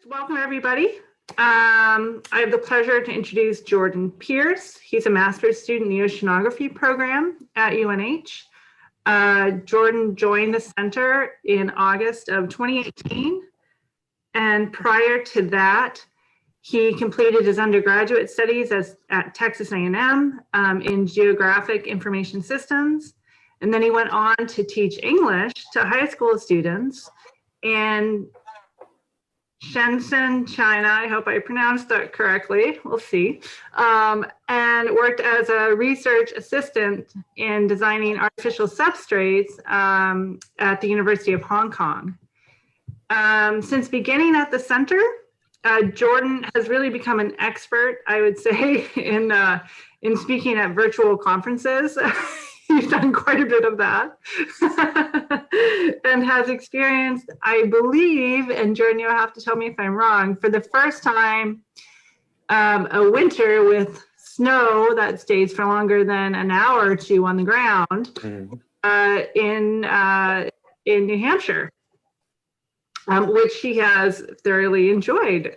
Welcome, everybody. I have the pleasure to introduce Jordan Pierce. He's a master's student in the oceanography program at UNH. Jordan joined the center in August of 2018. And prior to that, he completed his undergraduate studies at Texas A&M in geographic information systems. And then he went on to teach English to high school students in Shenzhen, China. I hope I pronounced that correctly. We'll see. And worked as a research assistant in designing artificial substrates at the University of Hong Kong. Since beginning at the center, Jordan has really become an expert, I would say, in speaking at virtual conferences. He's done quite a bit of that and has experienced, I believe, and Jordan, you'll have to tell me if I'm wrong, for the first time, a winter with snow that stays for longer than an hour or two on the ground in New Hampshire, which he has thoroughly enjoyed.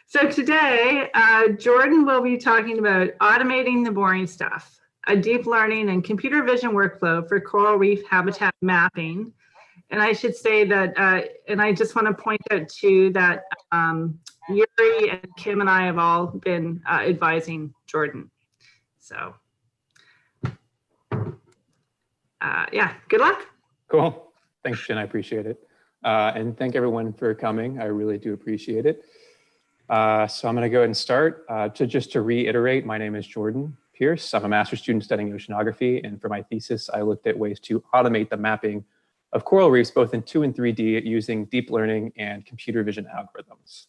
So today, Jordan will be talking about automating the boring stuff, a deep learning and computer vision workflow for coral reef habitat mapping. And I should say that, and I just want to point out too that Yuri and Kim and I have all been advising Jordan. So yeah, good luck. Cool. Thanks, Jen. I appreciate it. And thank everyone for coming. I really do appreciate it. So I'm going to go ahead and start. Just to reiterate, my name is Jordan Pierce. I'm a master's student studying oceanography. And for my thesis, I looked at ways to automate the mapping of coral reefs, both in 2 and 3D, using deep learning and computer vision algorithms.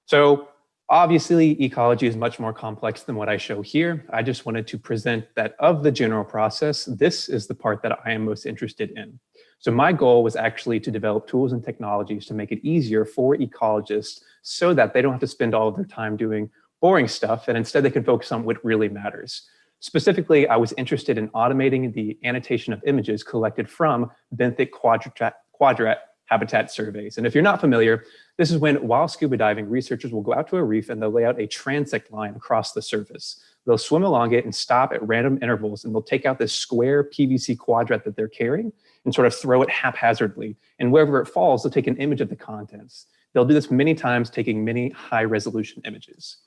So obviously, ecology is much more complex than what I show here. I just wanted to present that of the general process, this is the part that I am most interested in. So my goal was actually to develop tools and technologies to make it easier for ecologists so that they don't have to spend all of their time doing boring stuff, and instead they can focus on what really matters. Specifically, I was interested in automating the annotation of images collected from benthic quadrat habitat surveys. And if you're not familiar, this is when, while scuba diving, researchers will go out to a reef and they'll lay out a transect line across the surface. They'll swim along it and stop at random intervals, and they'll take out this square PVC quadrat that they're carrying and sort of throw it haphazardly. And wherever it falls, they'll take an image of the contents. They'll do this many times, taking many high-resolution images.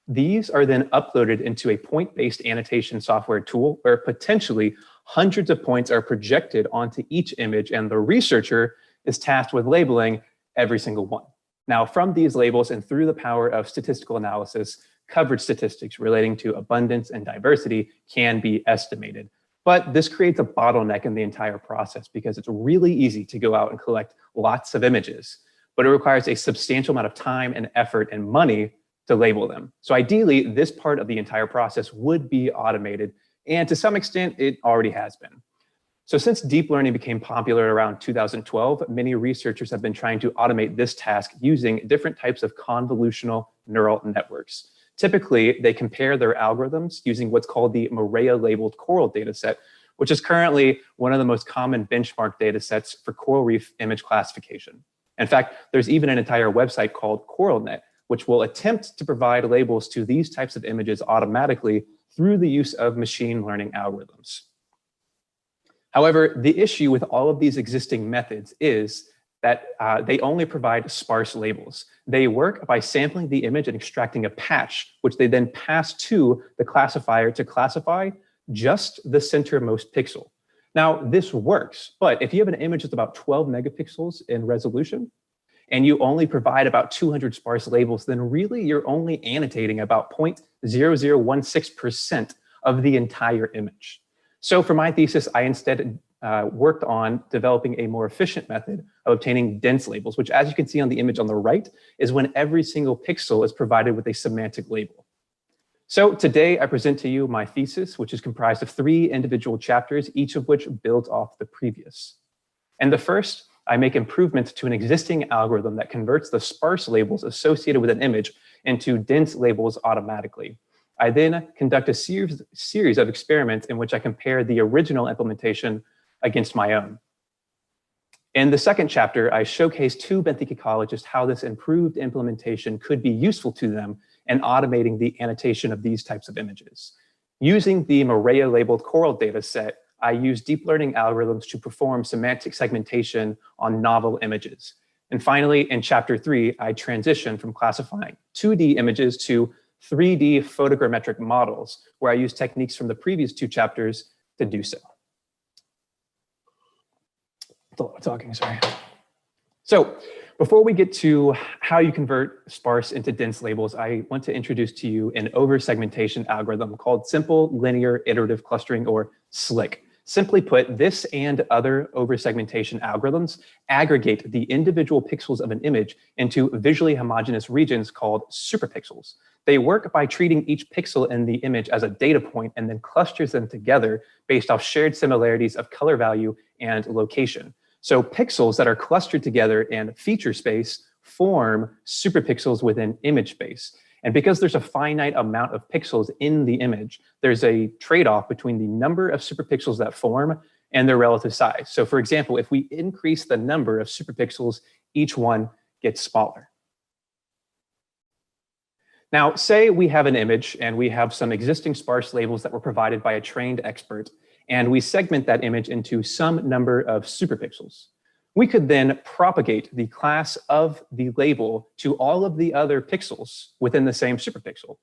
These are then uploaded into a point-based annotation software tool where potentially hundreds of points are projected onto each image, and the researcher is tasked with labeling every single one. Now, from these labels and through the power of statistical analysis, coverage statistics relating to abundance and diversity can be estimated. But this creates a bottleneck in the entire process because it's really easy to go out and collect lots of images, but it requires a substantial amount of time and effort and money to label them. So ideally, this part of the entire process would be automated, and to some extent, it already has been. So since deep learning became popular around 2012, many researchers have been trying to automate this task using different types of convolutional neural networks. Typically, they compare their algorithms using what's called the Moorea Labeled Coral dataset, which is currently one of the most common benchmark datasets for coral reef image classification. In fact, there's even an entire website called CoralNet, which will attempt to provide labels to these types of images automatically through the use of machine learning algorithms. However, the issue with all of these existing methods is that they only provide sparse labels. They work by sampling the image and extracting a patch, which they then pass to the classifier to classify just the centermost pixel. Now, this works, but if you have an image that's about 12 megapixels in resolution, and you only provide about 200 sparse labels, then really you're only annotating about 0.0016% of the entire image. So for my thesis, I instead worked on developing a more efficient method of obtaining dense labels, which, as you can see on the image on the right, is when every single pixel is provided with a semantic label. So today I present to you my thesis, which is comprised of 3 individual chapters, each of which builds off the previous. And the first, I make improvements to an existing algorithm that converts the sparse labels associated with an image into dense labels automatically. I then conduct a series of experiments in which I compare the original implementation against my own. In the second chapter, I showcased to benthic ecologists how this improved implementation could be useful to them in automating the annotation of these types of images. Using the Moorea Labeled Coral dataset, I used deep learning algorithms to perform semantic segmentation on novel images. And finally, in chapter 3, I transitioned from classifying 2D images to 3D photogrammetric models, where I used techniques from the previous 2 chapters to do so. That's a lot of talking, sorry. So before we get to how you convert sparse into dense labels, I want to introduce to you an over-segmentation algorithm called Simple Linear Iterative Clustering, or SLIC. Simply put, this and other over-segmentation algorithms aggregate the individual pixels of an image into visually homogeneous regions called superpixels. They work by treating each pixel in the image as a data point and then clusters them together based off shared similarities of color value and location. So pixels that are clustered together in feature space form superpixels within image space. And because there's a finite amount of pixels in the image, there's a trade-off between the number of superpixels that form and their relative size. So for example, if we increase the number of superpixels, each one gets smaller. Now, say we have an image and we have some existing sparse labels that were provided by a trained expert, and we segment that image into some number of superpixels. We could then propagate the class of the label to all of the other pixels within the same superpixel.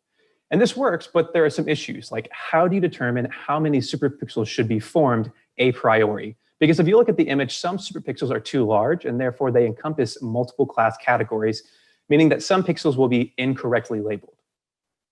And this works, but there are some issues, like how do you determine how many superpixels should be formed a priori? Because if you look at the image, some superpixels are too large, and therefore they encompass multiple class categories, meaning that some pixels will be incorrectly labeled.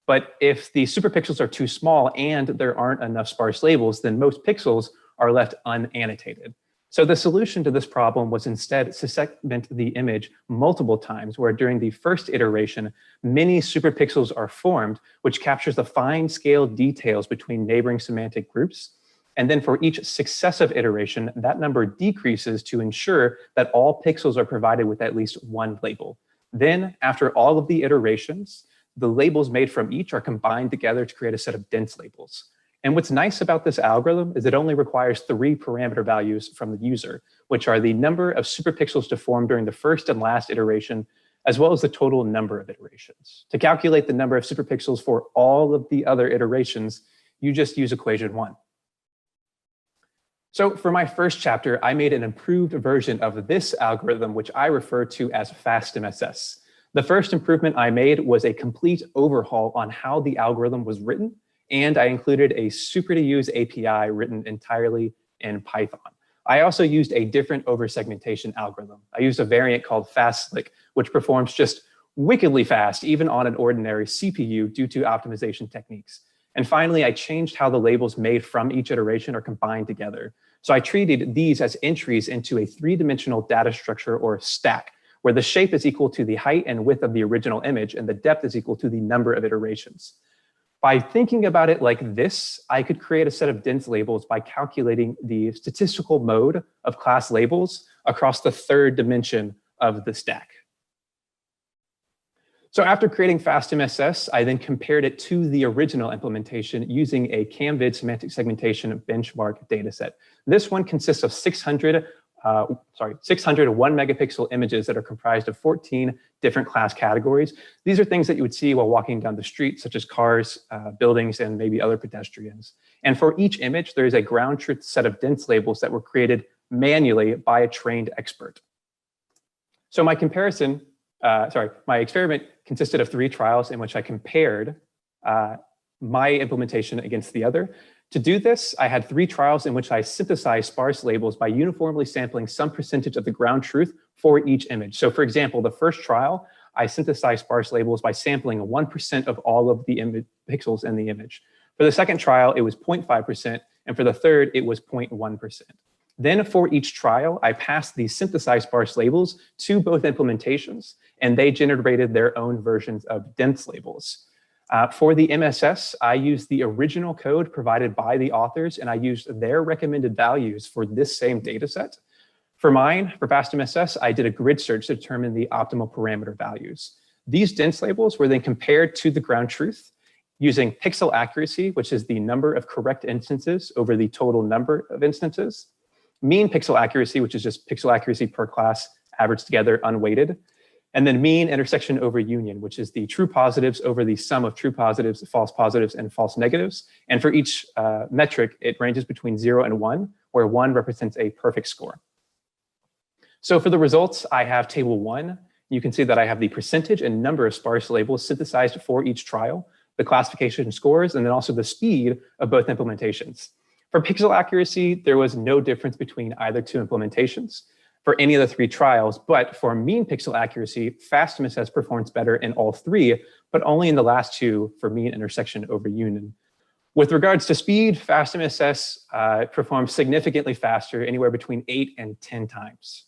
But if the superpixels are too small and there aren't enough sparse labels, then most pixels are left unannotated. So the solution to this problem was instead to segment the image multiple times, where during the first iteration, many superpixels are formed, which captures the fine scale details between neighboring semantic groups. And then for each successive iteration, that number decreases to ensure that all pixels are provided with at least one label. Then, after all of the iterations, the labels made from each are combined together to create a set of dense labels. And what's nice about this algorithm is it only requires 3 parameter values from the user, which are the number of superpixels to form during the first and last iteration, as well as the total number of iterations. To calculate the number of superpixels for all of the other iterations, you just use equation 1. So for my first chapter, I made an improved version of this algorithm, which I refer to as Fast-MSS. The first improvement I made was a complete overhaul on how the algorithm was written, and I included a super-to-use API written entirely in Python. I also used a different over-segmentation algorithm. I used a variant called FastSlick, which performs just wickedly fast, even on an ordinary CPU due to optimization techniques. And finally, I changed how the labels made from each iteration are combined together. So I treated these as entries into a 3-dimensional data structure, or stack, where the shape is equal to the height and width of the original image, and the depth is equal to the number of iterations. By thinking about it like this, I could create a set of dense labels by calculating the statistical mode of class labels across the 3rd dimension of the stack. So after creating Fast-MSS, I then compared it to the original implementation using a CAMVID semantic segmentation benchmark dataset. This one consists of 600 1 megapixel images that are comprised of 14 different class categories. These are things that you would see while walking down the street, such as cars, buildings, and maybe other pedestrians. And for each image, there is a ground truth set of dense labels that were created manually by a trained expert. So my experiment consisted of 3 trials in which I compared my implementation against the other. To do this, I had 3 trials in which I synthesized sparse labels by uniformly sampling some percentage of the ground truth for each image. So for example, the first trial, I synthesized sparse labels by sampling 1% of all of the pixels in the image. For the second trial, it was 0.5%, and for the third, it was 0.1%. Then for each trial, I passed the synthesized sparse labels to both implementations, and they generated their own versions of dense labels. For the MSS, I used the original code provided by the authors, and I used their recommended values for this same data set. For mine, for Fast-MSS, I did a grid search to determine the optimal parameter values. These dense labels were then compared to the ground truth using pixel accuracy, which is the number of correct instances over the total number of instances. mean pixel accuracy, which is just pixel accuracy per class averaged together unweighted, and then mean intersection over union, which is the true positives over the sum of true positives, false positives, and false negatives. And for each metric, it ranges between 0 and 1, where 1 represents a perfect score. So for the results, I have table 1. You can see that I have the percentage and number of sparse labels synthesized for each trial, the classification scores, and then also the speed of both implementations. For pixel accuracy, there was no difference between either two implementations for any of the 3 trials, but for mean pixel accuracy, Fast-MSS performs better in all 3, but only in the last 2 for mean intersection over union. With regards to speed, Fast-MSS performs significantly faster, anywhere between 8 and 10 times.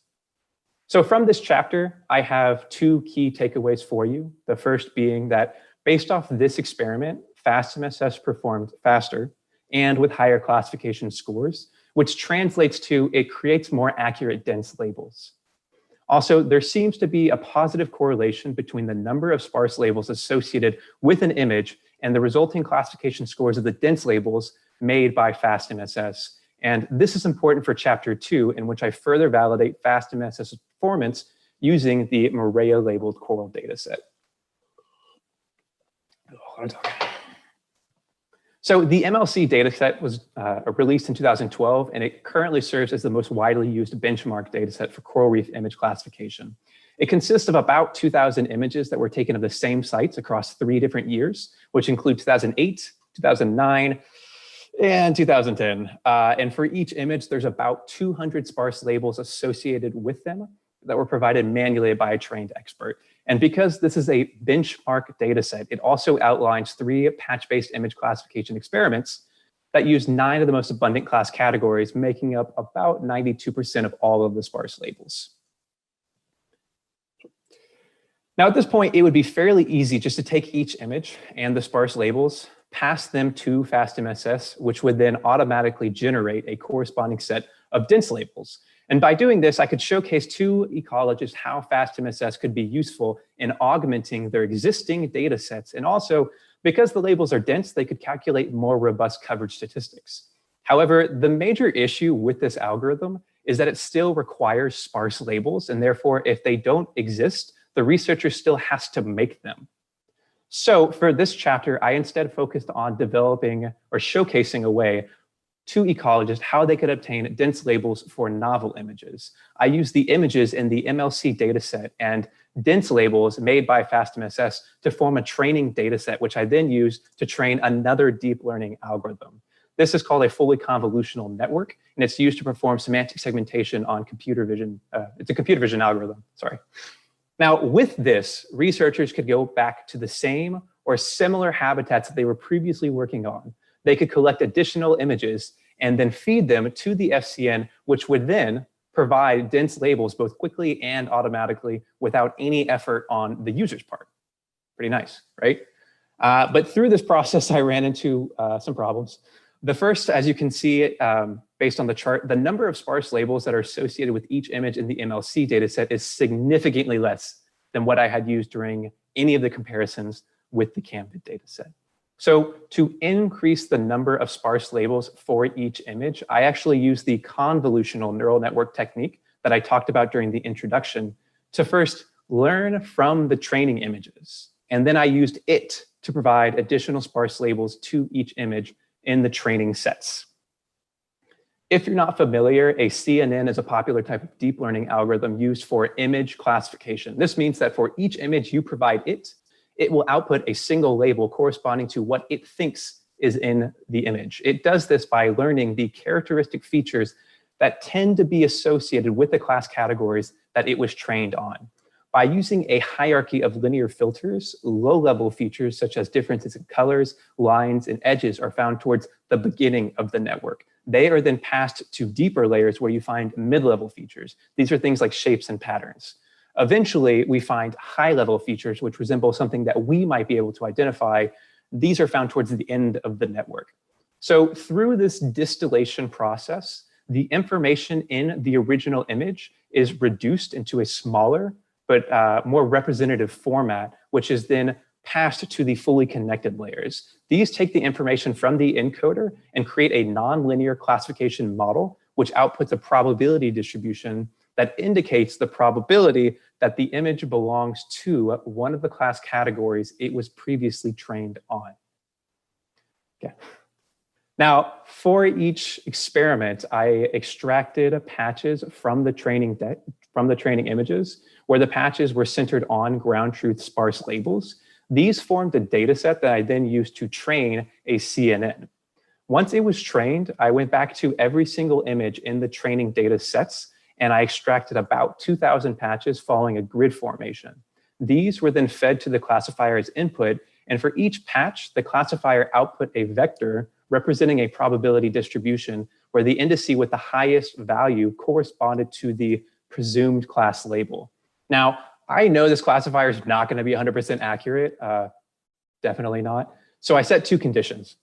So from this chapter, I have 2 key takeaways for you. The first being that based off this experiment, Fast-MSS performed faster and with higher classification scores, which translates to it creates more accurate dense labels. Also, there seems to be a positive correlation between the number of sparse labels associated with an image and the resulting classification scores of the dense labels made by Fast-MSS. And this is important for chapter 2, in which I further validate Fast-MSS performance using the Moorea Labeled Coral dataset. So the MLC dataset was released in 2012, and it currently serves as the most widely used benchmark dataset for coral reef image classification. It consists of about 2,000 images that were taken of the same sites across 3 different years, which include 2008, 2009, and 2010. And for each image, there's about 200 sparse labels associated with them that were provided manually by a trained expert. And because this is a benchmark data set, it also outlines 3 patch-based image classification experiments that use 9 of the most abundant class categories, making up about 92% of all of the sparse labels. Now, at this point, it would be fairly easy just to take each image and the sparse labels, pass them to Fast-MSS, which would then automatically generate a corresponding set of dense labels. And by doing this, I could showcase to ecologists how Fast-MSS could be useful in augmenting their existing data sets. And also, because the labels are dense, they could calculate more robust coverage statistics. However, the major issue with this algorithm is that it still requires sparse labels. And therefore, if they don't exist, the researcher still has to make them. So for this chapter, I instead focused on developing or showcasing a way to ecologists how they could obtain dense labels for novel images. I used the images in the MLC dataset and dense labels made by Fast-MSS to form a training dataset, which I then used to train another deep learning algorithm. This is called a fully convolutional network, and it's used to perform semantic segmentation on computer vision. It's a computer vision algorithm, sorry. Now, with this, researchers could go back to the same or similar habitats that they were previously working on. They could collect additional images and then feed them to the FCN, which would then provide dense labels both quickly and automatically without any effort on the user's part. Pretty nice, right? But through this process, I ran into some problems. The first, as you can see, based on the chart, the number of sparse labels that are associated with each image in the MLC dataset is significantly less than what I had used during any of the comparisons with the CAMVID dataset. So to increase the number of sparse labels for each image, I actually used the convolutional neural network technique that I talked about during the introduction to first learn from the training images. And then I used it to provide additional sparse labels to each image in the training sets. If you're not familiar, a CNN is a popular type of deep learning algorithm used for image classification. This means that for each image you provide it will output a single label corresponding to what it thinks is in the image. It does this by learning the characteristic features that tend to be associated with the class categories that it was trained on. By using a hierarchy of linear filters, low-level features such as differences in colors, lines, and edges are found towards the beginning of the network. They are then passed to deeper layers where you find mid-level features. These are things like shapes and patterns. Eventually, we find high-level features which resemble something that we might be able to identify. These are found towards the end of the network. So through this distillation process, the information in the original image is reduced into a smaller but more representative format, which is then passed to the fully connected layers. These take the information from the encoder and create a nonlinear classification model, which outputs a probability distribution that indicates the probability that the image belongs to one of the class categories it was previously trained on. Okay. Now, for each experiment, I extracted patches from the training images where the patches were centered on ground truth sparse labels. These formed a data set that I then used to train a CNN. Once it was trained, I went back to every single image in the training data sets, and I extracted about 2,000 patches following a grid formation. These were then fed to the classifier as input, and for each patch, the classifier output a vector representing a probability distribution where the indice with the highest value corresponded to the presumed class label. Now, I know this classifier is not going to be 100% accurate, definitely not. So I set two conditions.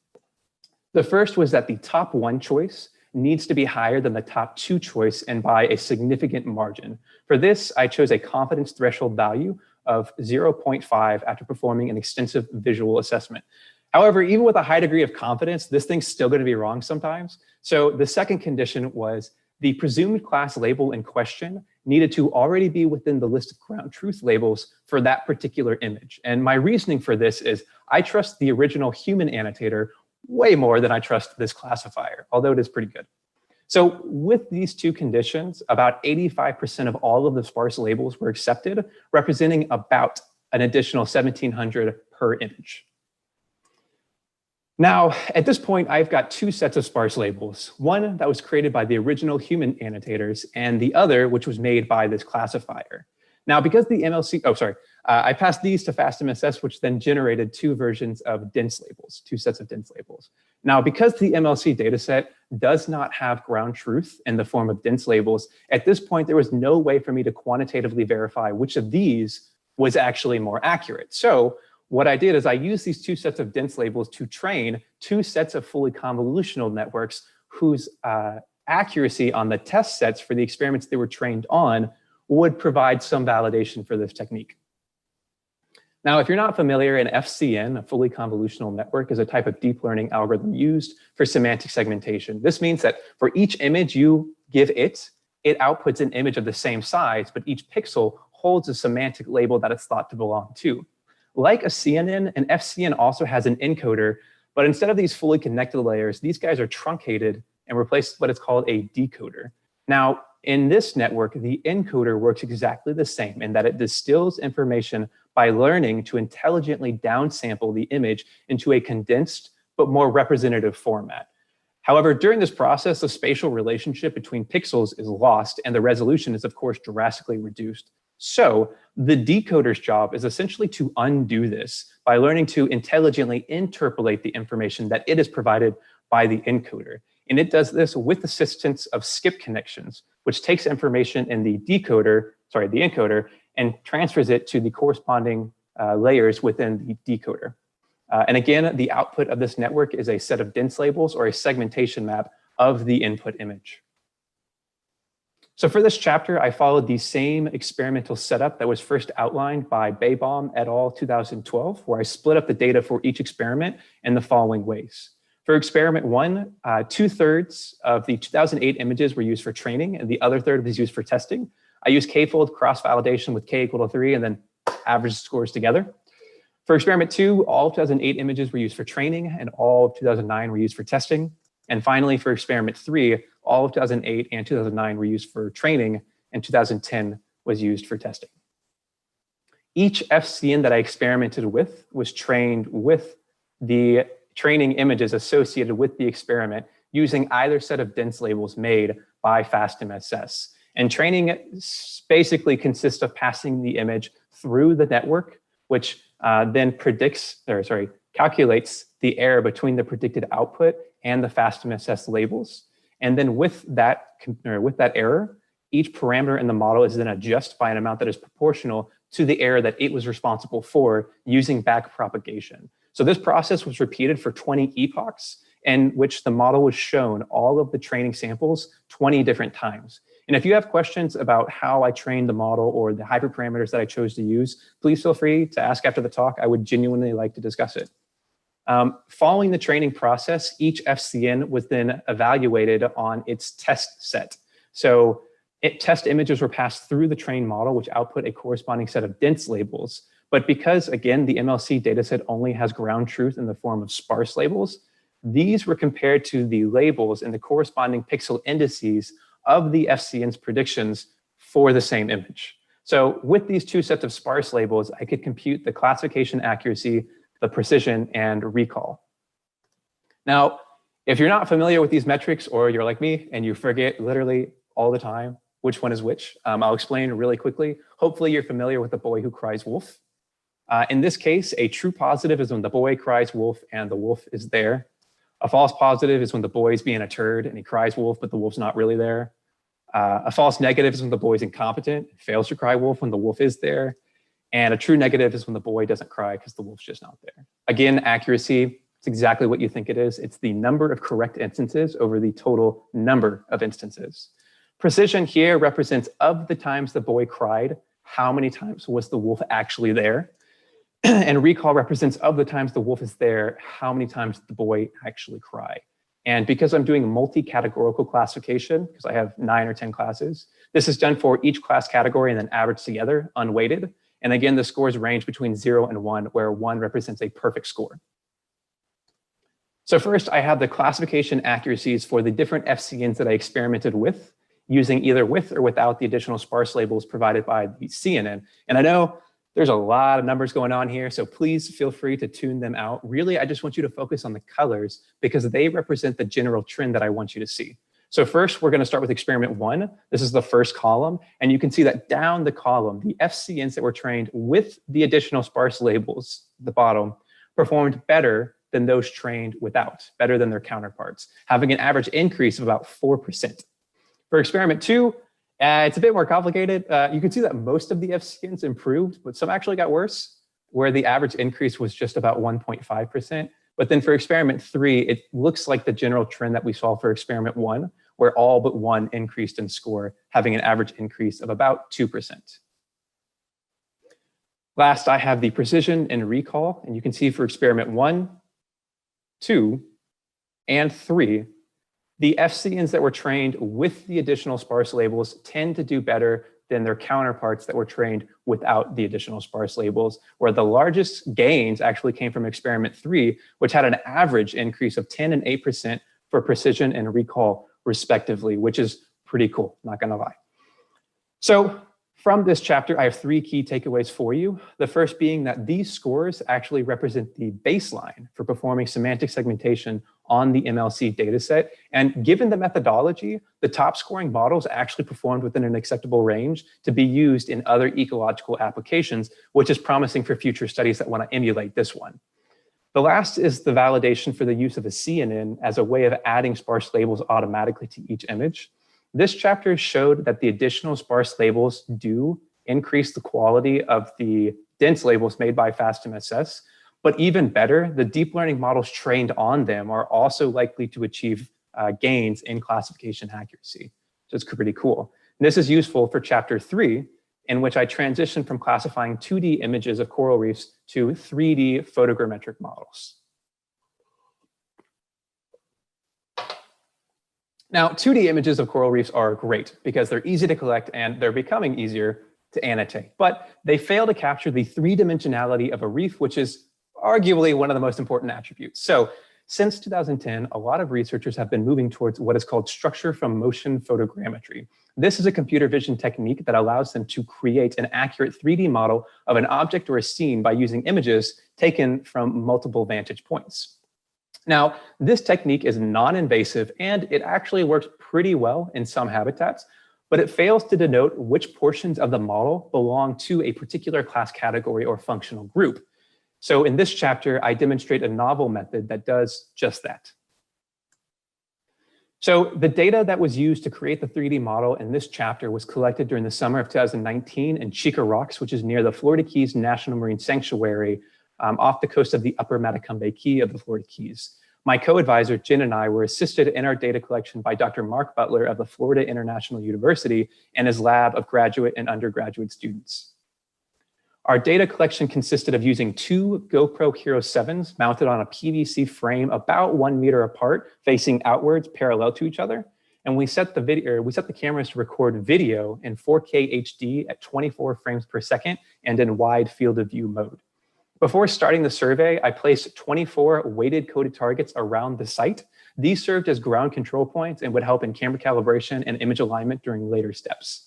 The first was that the top one choice needs to be higher than the top two choice and by a significant margin. For this, I chose a confidence threshold value of 0.5 after performing an extensive visual assessment. However, even with a high degree of confidence, this thing's still going to be wrong sometimes. So the second condition was the presumed class label in question needed to already be within the list of ground truth labels for that particular image. And my reasoning for this is I trust the original human annotator way more than I trust this classifier, although it is pretty good. So with these two conditions, about 85% of all of the sparse labels were accepted, representing about an additional 1,700 per image. Now, at this point, I've got two sets of sparse labels, one that was created by the original human annotators and the other which was made by this classifier. Now, because the MLC, I passed these to Fast-MSS, which then generated two versions of dense labels, two sets of dense labels. Now, because the MLC dataset does not have ground truth in the form of dense labels, at this point, there was no way for me to quantitatively verify which of these was actually more accurate. So what I did is I used these two sets of dense labels to train two sets of fully convolutional networks whose accuracy on the test sets for the experiments they were trained on would provide some validation for this technique. Now, if you're not familiar, an FCN, a fully convolutional network, is a type of deep learning algorithm used for semantic segmentation. This means that for each image you give it, it outputs an image of the same size, but each pixel holds a semantic label that it's thought to belong to. Like a CNN, an FCN also has an encoder, but instead of these fully connected layers, these guys are truncated and replace what is called a decoder. Now, in this network, the encoder works exactly the same in that it distills information by learning to intelligently downsample the image into a condensed but more representative format. However, during this process, the spatial relationship between pixels is lost and the resolution is, of course, drastically reduced. So the decoder's job is essentially to undo this by learning to intelligently interpolate the information that it is provided by the encoder. And it does this with assistance of skip connections, which takes information in the encoder, and transfers it to the corresponding layers within the decoder. And again, the output of this network is a set of dense labels or a segmentation map of the input image. So for this chapter, I followed the same experimental setup that was first outlined by Baybaum et al. 2012, where I split up the data for each experiment in the following ways. For experiment one, 2/3 of the 2008 images were used for training, and the other third was used for testing. I used k-fold cross-validation with k = 3, and then average scores together. For experiment two, all of 2008 images were used for training, and all of 2009 were used for testing. And finally, for experiment three, all of 2008 and 2009 were used for training, and 2010 was used for testing. Each FCN that I experimented with was trained with the training images associated with the experiment using either set of dense labels made by Fast-MSS. And training basically consists of passing the image through the network, which then calculates the error between the predicted output and the Fast-MSS labels. And then with that error, each parameter in the model is then adjusted by an amount that is proportional to the error that it was responsible for using backpropagation. So this process was repeated for 20 epochs, in which the model was shown all of the training samples 20 different times. And if you have questions about how I trained the model or the hyperparameters that I chose to use, please feel free to ask after the talk. I would genuinely like to discuss it. Following the training process, each FCN was then evaluated on its test set. So test images were passed through the trained model, which output a corresponding set of dense labels. But because, again, the MLC dataset only has ground truth in the form of sparse labels, these were compared to the labels and the corresponding pixel indices of the FCN's predictions for the same image. So with these two sets of sparse labels, I could compute the classification accuracy, the precision, and recall. Now, if you're not familiar with these metrics, or you're like me and you forget literally all the time which one is which, I'll explain really quickly. Hopefully you're familiar with the boy who cries wolf. In this case, a true positive is when the boy cries wolf and the wolf is there. A false positive is when the boy's being a turd and he cries wolf, but the wolf's not really there. A false negative is when the boy's incompetent, fails to cry wolf when the wolf is there. And a true negative is when the boy doesn't cry because the wolf's just not there. Again, accuracy, it's exactly what you think it is. It's the number of correct instances over the total number of instances. Precision here represents of the times the boy cried, how many times was the wolf actually there? And recall represents of the times the wolf is there, how many times did the boy actually cry? And because I'm doing multi-categorical classification, because I have 9 or 10 classes, this is done for each class category and then averaged together, unweighted. And again, the scores range between 0 and 1, where 1 represents a perfect score. So first, I have the classification accuracies for the different FCNs that I experimented with, using either with or without the additional sparse labels provided by the CNN. And I know there's a lot of numbers going on here, so please feel free to tune them out. Really, I just want you to focus on the colors because they represent the general trend that I want you to see. So first, we're going to start with experiment 1. This is the first column, and you can see that down the column, the FCNs that were trained with the additional sparse labels at the bottom performed better than those trained without, better than their counterparts, having an average increase of about 4%. For experiment 2, it's a bit more complicated. You can see that most of the FCNs improved, but some actually got worse, where the average increase was just about 1.5%. But then for experiment 3, it looks like the general trend that we saw for experiment 1, where all but 1 increased in score, having an average increase of about 2%. Last, I have the precision and recall, and you can see for experiment 1, 2, and 3, the FCNs that were trained with the additional sparse labels tend to do better than their counterparts that were trained without the additional sparse labels, where the largest gains actually came from experiment 3, which had an average increase of 10 and 8% for precision and recall, respectively, which is pretty cool, not gonna lie. So from this chapter, I have 3 key takeaways for you. The first being that these scores actually represent the baseline for performing semantic segmentation on the MLC dataset. And given the methodology, the top scoring models actually performed within an acceptable range to be used in other ecological applications, which is promising for future studies that want to emulate this one. The last is the validation for the use of a CNN as a way of adding sparse labels automatically to each image. This chapter showed that the additional sparse labels do increase the quality of the dense labels made by Fast-MSS, but even better, the deep learning models trained on them are also likely to achieve gains in classification accuracy. So it's pretty cool. And this is useful for chapter 3, in which I transitioned from classifying 2D images of coral reefs to 3D photogrammetric models. Now, 2D images of coral reefs are great because they're easy to collect and they're becoming easier to annotate, but they fail to capture the 3-dimensionality of a reef, which is arguably one of the most important attributes. So since 2010, a lot of researchers have been moving towards what is called structure from motion photogrammetry. This is a computer vision technique that allows them to create an accurate 3D model of an object or a scene by using images taken from multiple vantage points. Now, this technique is non-invasive and it actually works pretty well in some habitats, but it fails to denote which portions of the model belong to a particular class category or functional group. So in this chapter, I demonstrate a novel method that does just that. So the data that was used to create the 3D model in this chapter was collected during the summer of 2019 in Chica Rocks, which is near the Florida Keys National Marine Sanctuary off the coast of the upper Matacumbe Key of the Florida Keys. My co-advisor, Jen, and I were assisted in our data collection by Dr. Mark Butler of the Florida International University and his lab of graduate and undergraduate students. Our data collection consisted of using 2 GoPro Hero 7s mounted on a PVC frame about 1 meter apart, facing outwards parallel to each other. And we set the cameras to record video in 4K HD at 24 frames per second and in wide field of view mode. Before starting the survey, I placed 24 weighted coded targets around the site. These served as ground control points and would help in camera calibration and image alignment during later steps.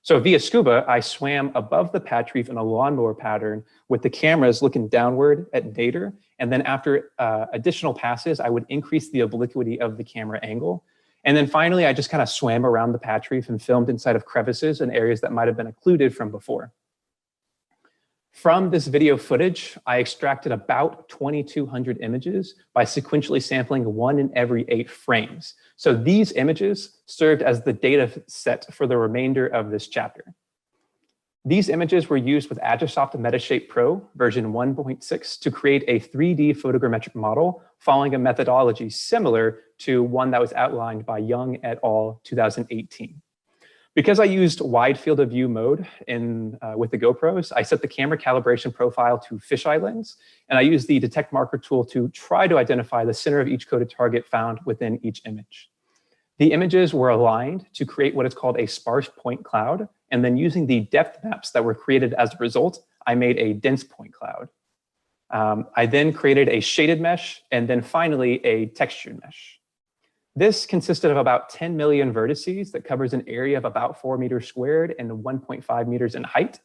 So via scuba, I swam above the patch reef in a lawnmower pattern with the cameras looking downward at nadir. And then after additional passes, I would increase the obliquity of the camera angle. And then finally, I just kind of swam around the patch reef and filmed inside of crevices and areas that might have been occluded from before. From this video footage, I extracted about 2,200 images by sequentially sampling 1 in every 8 frames. So these images served as the data set for the remainder of this chapter. These images were used with Agisoft Metashape Pro version 1.6 to create a 3D photogrammetric model following a methodology similar to one that was outlined by Young et al. 2018. Because I used wide field of view mode with the GoPros, I set the camera calibration profile to fisheye lens, and I used the detect marker tool to try to identify the center of each coded target found within each image. The images were aligned to create what is called a sparse point cloud, and then using the depth maps that were created as a result, I made a dense point cloud. I then created a shaded mesh, and then finally a textured mesh. This consisted of about 10 million vertices that covers an area of about 4 meters squared and 1.5 meters in height.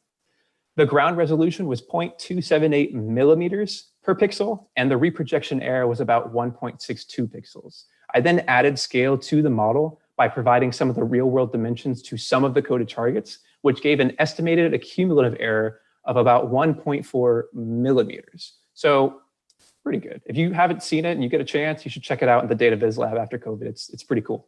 The ground resolution was 0.278 millimeters per pixel, and the reprojection error was about 1.62 pixels. I then added scale to the model by providing some of the real-world dimensions to some of the coded targets, which gave an estimated accumulative error of about 1.4 millimeters. So pretty good. If you haven't seen it and you get a chance, you should check it out in the Data Viz lab after COVID. It's pretty cool.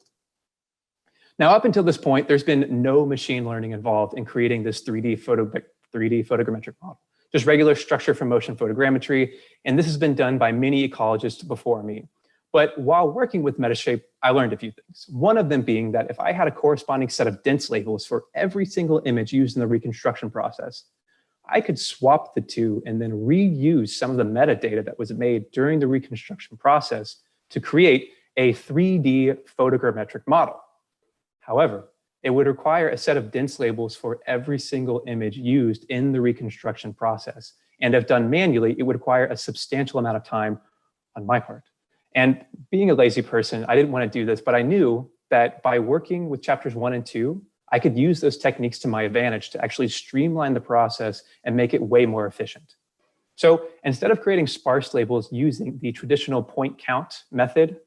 Now, up until this point, there's been no machine learning involved in creating this 3D photogrammetric model, just regular structure from motion photogrammetry. And this has been done by many ecologists before me. But while working with Metashape, I learned a few things. One of them being that if I had a corresponding set of dense labels for every single image used in the reconstruction process, I could swap the two and then reuse some of the metadata that was made during the reconstruction process to create a 3D photogrammetric model. However, it would require a set of dense labels for every single image used in the reconstruction process. And if done manually, it would require a substantial amount of time on my part. And being a lazy person, I didn't want to do this, but I knew that by working with chapters 1 and 2, I could use those techniques to my advantage to actually streamline the process and make it way more efficient. So instead of creating sparse labels using the traditional point count method,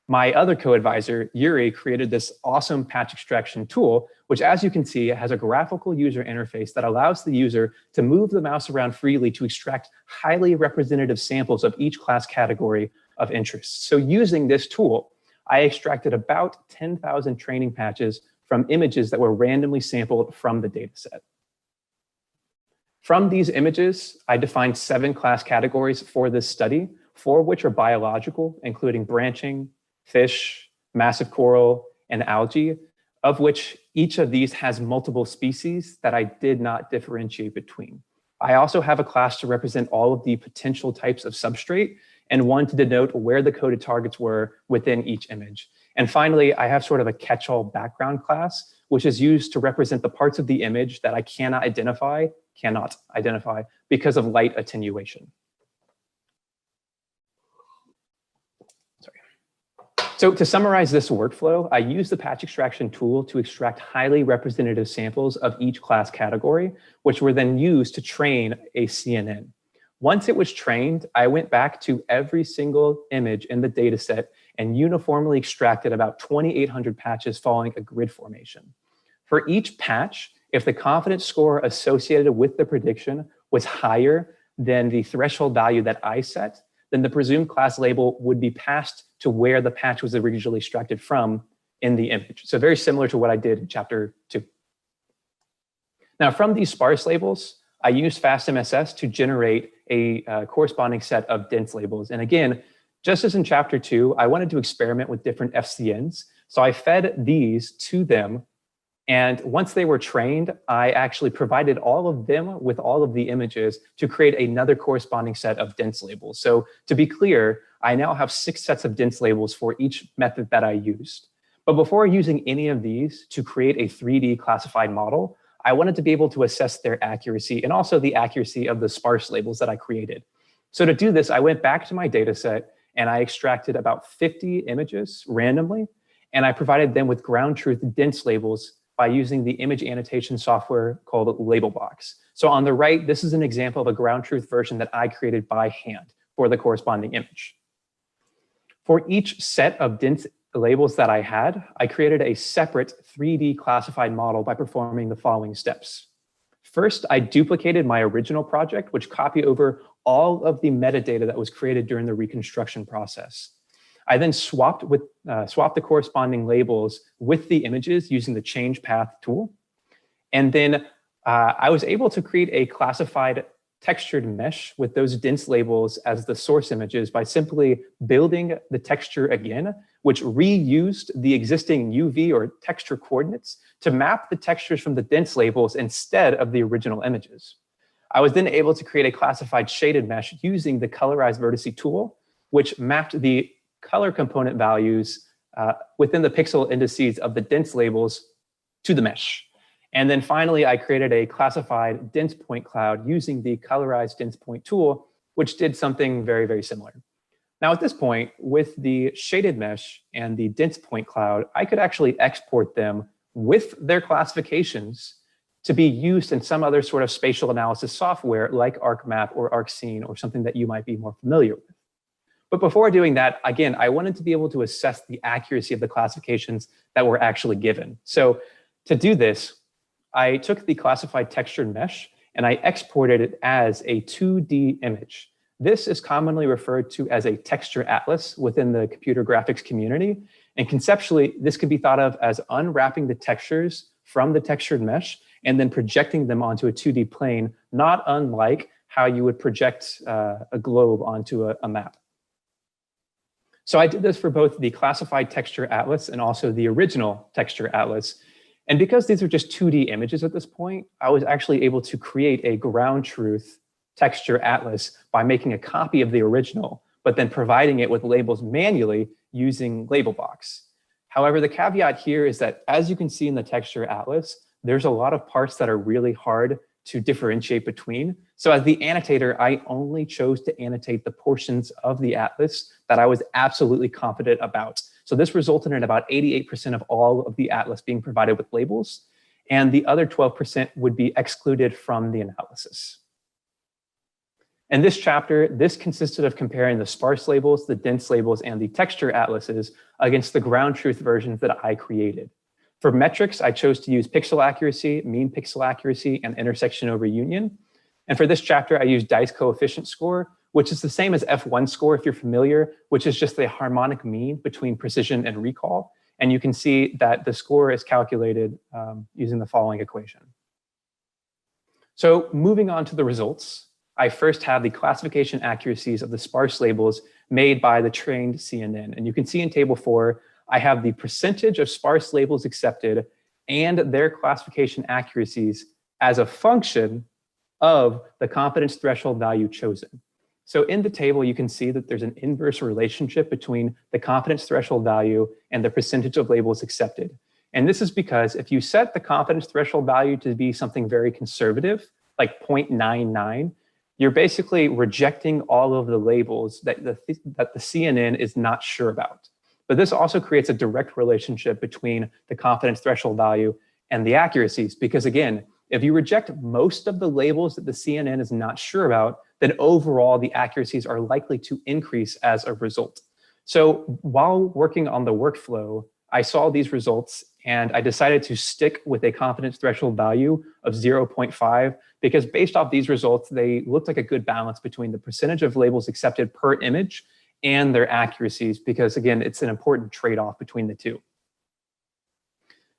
my other co-advisor, Yuri, created this awesome patch extraction tool, which, as you can see, has a graphical user interface that allows the user to move the mouse around freely to extract highly representative samples of each class category of interest. So using this tool, I extracted about 10,000 training patches from images that were randomly sampled from the dataset. From these images, I defined 7 class categories for this study, 4 of which are biological, including branching, fish, massive coral, and algae, of which each of these has multiple species that I did not differentiate between. I also have a class to represent all of the potential types of substrate and one to denote where the coded targets were within each image. And finally, I have sort of a catch-all background class, which is used to represent the parts of the image that I cannot identify because of light attenuation. So to summarize this workflow, I use the patch extraction tool to extract highly representative samples of each class category, which were then used to train a CNN. Once it was trained, I went back to every single image in the data set and uniformly extracted about 2,800 patches following a grid formation. For each patch, if the confidence score associated with the prediction was higher than the threshold value that I set, then the presumed class label would be passed to where the patch was originally extracted from in the image. So very similar to what I did in chapter 2. Now, from these sparse labels, I used Fast-MSS to generate a corresponding set of dense labels. And again, just as in chapter 2, I wanted to experiment with different FCNs. So I fed these to them And once they were trained, I actually provided all of them with all of the images to create another corresponding set of dense labels. So to be clear, I now have 6 sets of dense labels for each method that I used. But before using any of these to create a 3D classified model, I wanted to be able to assess their accuracy and also the accuracy of the sparse labels that I created. So to do this, I went back to my data set and I extracted about 50 images randomly, and I provided them with ground truth dense labels by using the image annotation software called Labelbox. So on the right, this is an example of a ground truth version that I created by hand for the corresponding image. For each set of dense labels that I had, I created a separate 3D classified model by performing the following steps. First, I duplicated my original project, which copied over all of the metadata that was created during the reconstruction process. I then swapped the corresponding labels with the images using the change path tool. And then I was able to create a classified textured mesh with those dense labels as the source images by simply building the texture again, which reused the existing UV or texture coordinates to map the textures from the dense labels instead of the original images. I was then able to create a classified shaded mesh using the colorized vertice tool, which mapped the color component values within the pixel indices of the dense labels to the mesh. And then finally, I created a classified dense point cloud using the colorized dense point tool, which did something very, very similar. Now at this point, with the shaded mesh and the dense point cloud, I could actually export them with their classifications to be used in some other sort of spatial analysis software like ArcMap or ArcScene or something that you might be more familiar with. But before doing that, again, I wanted to be able to assess the accuracy of the classifications that were actually given. So to do this, I took the classified textured mesh and I exported it as a 2D image. This is commonly referred to as a texture atlas within the computer graphics community. And conceptually, this can be thought of as unwrapping the textures from the textured mesh and then projecting them onto a 2D plane, not unlike how you would project a globe onto a map. So I did this for both the classified texture atlas and also the original texture atlas. And because these are just 2D images at this point, I was actually able to create a ground truth texture atlas by making a copy of the original, but then providing it with labels manually using Labelbox. However, the caveat here is that as you can see in the texture atlas, there's a lot of parts that are really hard to differentiate between. So as the annotator, I only chose to annotate the portions of the atlas that I was absolutely confident about. So this resulted in about 88% of all of the atlas being provided with labels, and the other 12% would be excluded from the analysis. In this chapter, this consisted of comparing the sparse labels, the dense labels, and the texture atlases against the ground truth versions that I created. For metrics, I chose to use pixel accuracy, mean pixel accuracy, and intersection over union. And for this chapter, I used dice coefficient score, which is the same as F1 score if you're familiar, which is just the harmonic mean between precision and recall. And you can see that the score is calculated using the following equation. So moving on to the results, I first have the classification accuracies of the sparse labels made by the trained CNN. And you can see in table 4, I have the percentage of sparse labels accepted and their classification accuracies as a function of the confidence threshold value chosen. So in the table, you can see that there's an inverse relationship between the confidence threshold value and the percentage of labels accepted. And this is because if you set the confidence threshold value to be something very conservative, like 0.99, you're basically rejecting all of the labels that the CNN is not sure about. But this also creates a direct relationship between the confidence threshold value and the accuracies, because again, if you reject most of the labels that the CNN is not sure about, then overall the accuracies are likely to increase as a result. So while working on the workflow, I saw these results and I decided to stick with a confidence threshold value of 0.5 because based off these results, they looked like a good balance between the percentage of labels accepted per image and their accuracies, because again, it's an important trade-off between the two.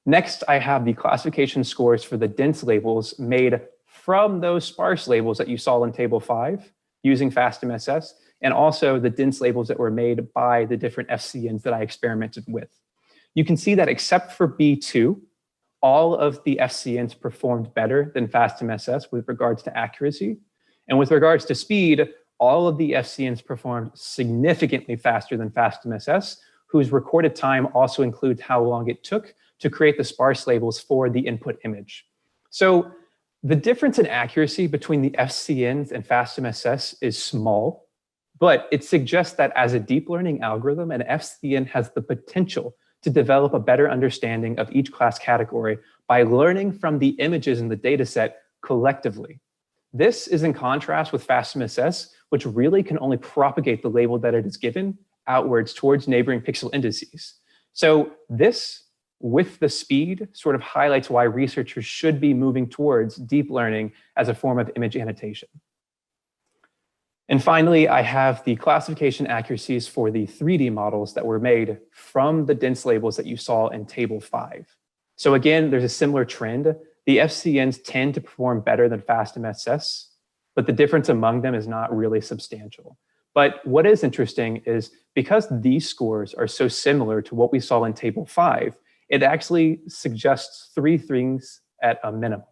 Next, I have the classification scores for the dense labels made from those sparse labels that you saw in table 5 using Fast-MSS, and also the dense labels that were made by the different FCNs that I experimented with. You can see that except for B2, all of the FCNs performed better than Fast-MSS with regards to accuracy. And with regards to speed, all of the FCNs performed significantly faster than Fast-MSS, whose recorded time also includes how long it took to create the sparse labels for the input image. So the difference in accuracy between the FCNs and Fast-MSS is small, but it suggests that as a deep learning algorithm, an FCN has the potential to develop a better understanding of each class category by learning from the images in the dataset collectively. This is in contrast with Fast-MSS, which really can only propagate the label that it is given outwards towards neighboring pixel indices. So this, with the speed, sort of highlights why researchers should be moving towards deep learning as a form of image annotation. And finally, I have the classification accuracies for the 3D models that were made from the dense labels that you saw in table 5. So again, there's a similar trend. The FCNs tend to perform better than Fast-MSS, but the difference among them is not really substantial. But what is interesting is because these scores are so similar to what we saw in table 5, it actually suggests 3 things at a minimum.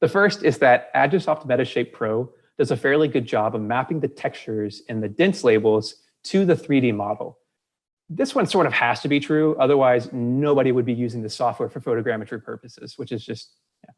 The first is that Agisoft Metashape Pro does a fairly good job of mapping the textures in the dense labels to the 3D model. This one sort of has to be true, otherwise nobody would be using the software for photogrammetry purposes, which is just, yeah.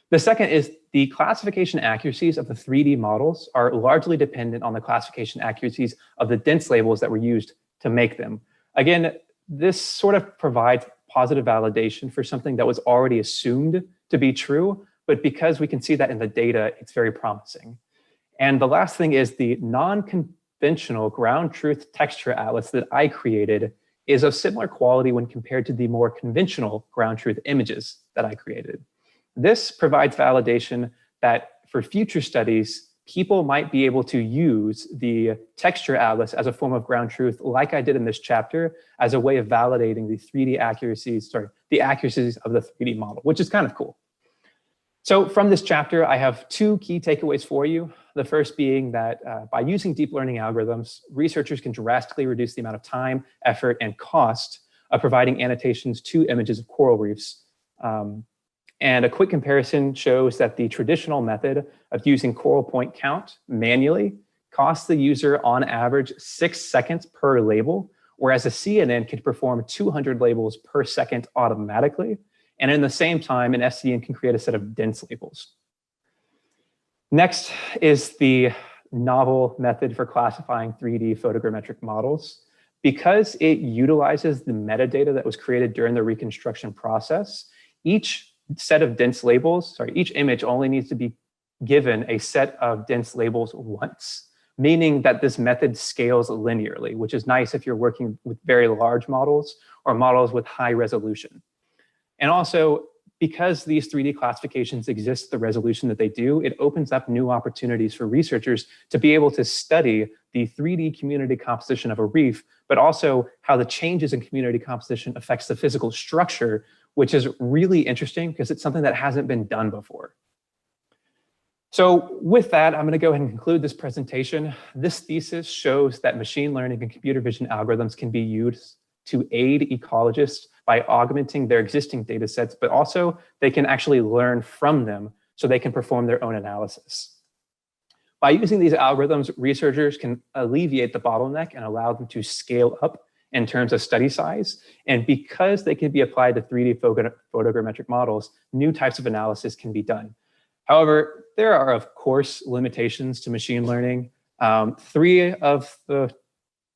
The second is the classification accuracies of the 3D models are largely dependent on the classification accuracies of the dense labels that were used to make them. Again, this sort of provides positive validation for something that was already assumed to be true, but because we can see that in the data, it's very promising. And the last thing is the non-conventional ground truth texture atlas that I created is of similar quality when compared to the more conventional ground truth images that I created. This provides validation that for future studies, people might be able to use the texture atlas as a form of ground truth, like I did in this chapter, as a way of validating the 3D accuracies, the accuracies of the 3D model, which is kind of cool. So from this chapter, I have 2 key takeaways for you. The first being that by using deep learning algorithms, researchers can drastically reduce the amount of time, effort, and cost of providing annotations to images of coral reefs. And a quick comparison shows that the traditional method of using coral point count manually costs the user on average 6 seconds per label, whereas a CNN can perform 200 labels per second automatically. And in the same time, an FCN can create a set of dense labels. Next is the novel method for classifying 3D photogrammetric models. Because it utilizes the metadata that was created during the reconstruction process, each set of dense labels, each image only needs to be given a set of dense labels once, meaning that this method scales linearly, which is nice if you're working with very large models or models with high resolution. And also, because these 3D classifications exist at the resolution that they do, it opens up new opportunities for researchers to be able to study the 3D community composition of a reef, but also how the changes in community composition affects the physical structure, which is really interesting because it's something that hasn't been done before. So with that, I'm going to go ahead and conclude this presentation. This thesis shows that machine learning and computer vision algorithms can be used to aid ecologists by augmenting their existing data sets, but also they can actually learn from them so they can perform their own analysis. By using these algorithms, researchers can alleviate the bottleneck and allow them to scale up in terms of study size. And because they can be applied to 3D photogrammetric models, new types of analysis can be done. However, there are, of course, limitations to machine learning. 3 of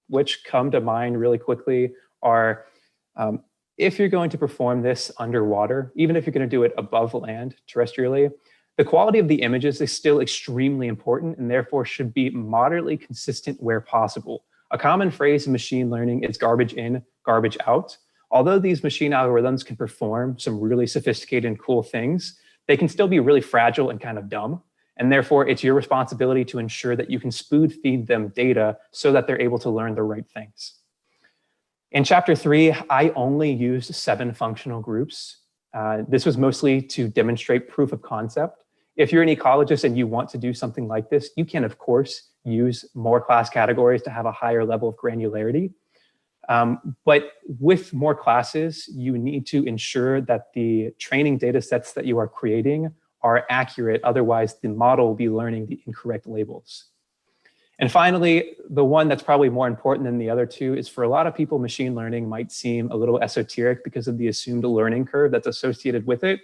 which come to mind really quickly are if you're going to perform this underwater, even if you're going to do it above land terrestrially, the quality of the images is still extremely important and therefore should be moderately consistent where possible. A common phrase in machine learning is garbage in, garbage out. Although these machine algorithms can perform some really sophisticated and cool things, they can still be really fragile and kind of dumb. And therefore, it's your responsibility to ensure that you can spoon feed them data so that they're able to learn the right things. In chapter 3, I only used 7 functional groups. This was mostly to demonstrate proof of concept. If you're an ecologist and you want to do something like this, you can, of course, use more class categories to have a higher level of granularity. But with more classes, you need to ensure that the training data sets that you are creating are accurate. Otherwise, the model will be learning the incorrect labels. And finally, the one that's probably more important than the other two is for a lot of people, machine learning might seem a little esoteric because of the assumed learning curve that's associated with it.